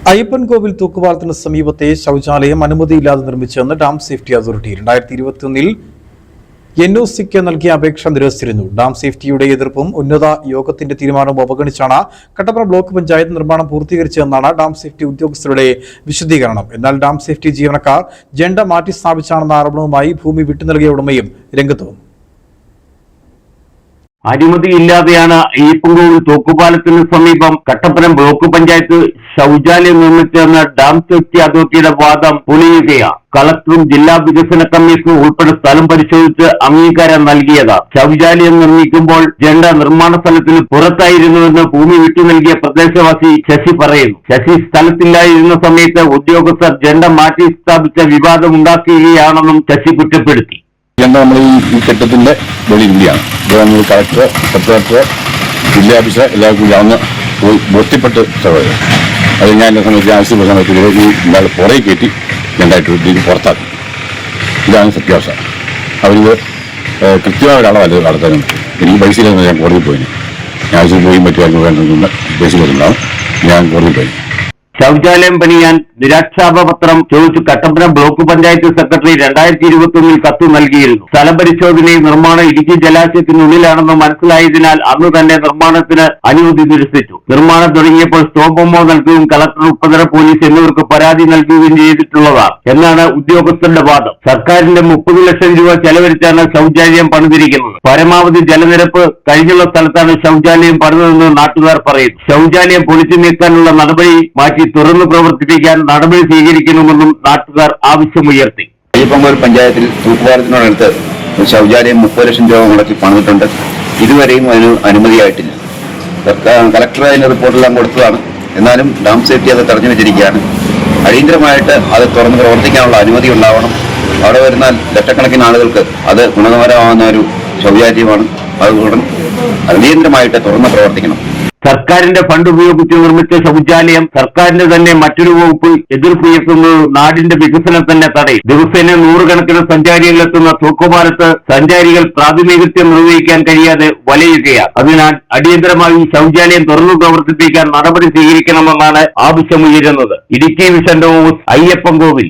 അയ്യപ്പൻകോവിൽ തൂക്കുപാലത്തിന് സമീപത്തെ ശൗചാലയം അനുമതിയില്ലാതെ നിർമ്മിച്ചെന്ന് ഡാം സേഫ്റ്റി അതോറിറ്റി 2021 NOCക്ക് നൽകിയ അപേക്ഷ നിരസിച്ചിരുന്നു. ഡാം സേഫ്റ്റിയുടെ എതിർപ്പും ഉന്നത യോഗത്തിന്റെ തീരുമാനവും അവഗണിച്ചാണ് കട്ടപ്പന ബ്ലോക്ക് പഞ്ചായത്ത് നിർമ്മാണം പൂർത്തീകരിച്ചതെന്നാണ് ഡാം സേഫ്റ്റി ഉദ്യോഗസ്ഥരുടെ വിശദീകരണം. എന്നാൽ ഡാം സേഫ്റ്റി ജീവനക്കാർ ജെണ്ട മാറ്റി സ്ഥാപിച്ചാണെന്ന ആരോപണവുമായി ഭൂമി വിട്ടു നൽകിയ ഉടമയും രംഗത്ത് വന്നു. അനുമതിയില്ലാതെയാണ് അയ്യപ്പൻകോവിൽ തൂക്കുപാലത്തിന് സമീപം കട്ടപ്പന ബ്ലോക്ക് പഞ്ചായത്ത് ശൗചാലയം നിർമ്മിച്ചെന്ന ഡാം സേഫ്റ്റി അതോറിറ്റിയുടെ വാദം പൊളിയുകയാണ്. കളക്ടറും ജില്ലാ വികസന കമ്മീഷണറും ഉൾപ്പെടെ സ്ഥലം പരിശോധിച്ച് അംഗീകാരം നൽകിയതാ. ശൗചാലയം നിർമ്മിക്കുമ്പോൾ ജെണ്ട നിർമ്മാണ സ്ഥലത്തിന് പുറത്തായിരുന്നുവെന്ന് ഭൂമി വിട്ടു നൽകിയ പ്രദേശവാസി ശശി പറയുന്നു. ശശി സ്ഥലത്തില്ലായിരുന്ന സമയത്ത് ഉദ്യോഗസ്ഥർ ജെണ്ട മാറ്റി സ്ഥാപിച്ച വിവാദമുണ്ടാക്കുകയാണെന്നും ശശി കുറ്റപ്പെടുത്തി. നമ്മൾ ഈ കെട്ടിടത്തിന്റെ വെളിയിലാണ് നമ്മൾ കളക്ടർ, സബ് കളക്ടർ, ജില്ലാ ഓഫീസർ എല്ലാവർക്കും കൂടി അന്ന് പോയി ബോധ്യപ്പെട്ട് സ്ഥലം അത് ഞാൻ എന്നെ സംബന്ധിച്ച് ആവശ്യമുള്ള സമയത്ത് ഈ ഇയാൾ പുറകെ കയറ്റി രണ്ടായിട്ട് പുറത്താക്കി. ഇതാണ് സത്യാവസ്ഥ. അവരിത് കൃത്യമായ ഒരാളല്ല നടത്താനും. എനിക്ക് പൈസ ഇല്ലെന്ന് ഞാൻ കോടതിയിൽ പോയി. ഞാൻ ആവശ്യം പോയി മറ്റു വേണ്ട പൈസ കൊടുക്കുന്നതാണ്. ഞാൻ കോടതിയിൽ പോയി. ശൗചാലയം പണിയാൻ നിരാക്ഷാപപത്രം ചോദിച്ചു കട്ടപ്പന ബ്ലോക്ക് പഞ്ചായത്ത് സെക്രട്ടറി 2021 കത്ത് നൽകിയിരുന്നു. സ്ഥലപരിശോധനയും നിർമ്മാണം ഇടുക്കി ജലാശയത്തിനുള്ളിലാണെന്ന് മനസ്സിലായതിനാൽ അന്ന് തന്നെ നിർമ്മാണത്തിന് അനുമതി നിരസിച്ചു. നിർമ്മാണം തുടങ്ങിയപ്പോൾ സ്റ്റോപ്പ് മെമ്മോ നൽകുകയും കളക്ടർ, ഉപനഗര പോലീസ് എന്നിവർക്ക് പരാതി നൽകുകയും ചെയ്തിട്ടുള്ളതാണ് എന്നാണ് ഉദ്യോഗസ്ഥരുടെ വാദം. സർക്കാരിന്റെ 30 ലക്ഷം രൂപ ചെലവഴിച്ചാണ് ശൗചാലയം പണിതിരിക്കുന്നത്. പരമാവധി ജലനിരപ്പ് കഴിഞ്ഞുള്ള സ്ഥലത്താണ് ശൗചാലയം പണിതെന്ന് നാട്ടുകാർ പറയുന്നു. ശൗചാലയം പൊളിച്ചു നീക്കാനുള്ള നടപടി മാറ്റി തുറന്നു പ്രവർത്തിപ്പിക്കാൻ നടപടി സ്വീകരിക്കണമെന്നും നാട്ടുകാർ ആവശ്യമുയർത്തി. അയ്യപ്പൻകോവിൽ പഞ്ചായത്തിൽ തൂക്കുപാലത്തിനോടടുത്ത് ശൗചാലയം 30 ലക്ഷം രൂപ മുടക്കി പണിതിട്ടുണ്ട്. ഇതുവരെയും അതിന് അനുമതിയായിട്ടില്ല. കളക്ടർ അതിന് റിപ്പോർട്ടെല്ലാം കൊടുത്തതാണ്. എന്നാലും ഡാം സേഫ്റ്റി അത് തടഞ്ഞു വെച്ചിരിക്കുകയാണ്. അടിയന്തരമായിട്ട് അത് തുറന്ന് പ്രവർത്തിക്കാനുള്ള അനുമതി ഉണ്ടാവണം. അവിടെ വരുന്ന ലക്ഷക്കണക്കിന് ആളുകൾക്ക് അത് ഗുണകരമാകുന്ന ഒരു ശൗചാലയമാണ്. അതുകൊണ്ട് അടിയന്തരമായിട്ട് തുറന്ന് പ്രവർത്തിക്കണം. സർക്കാരിന്റെ ഫണ്ട് ഉപയോഗിച്ച് നിർമ്മിച്ച ശൗചാലയം സർക്കാരിന്റെ തന്നെ മറ്റൊരു വകുപ്പ് എതിർപ്പുയർത്തുന്നത് നാടിന്റെ വികസനം തന്നെ തടയും. ദിവസേന 100 കണക്കിന് സഞ്ചാരികളെത്തുന്ന തൂക്കുപാലത്ത് സഞ്ചാരികൾ പ്രാതിനിധ്യം നിർവഹിക്കാൻ കഴിയാതെ വലയുകയാണ്. അതിനാൽ അടിയന്തരമായി ശൗചാലയം തുറന്നു പ്രവർത്തിപ്പിക്കാൻ നടപടി സ്വീകരിക്കണമെന്നാണ് ആവശ്യമുയരുന്നത്. Idukki vision news, Ayyappancoil.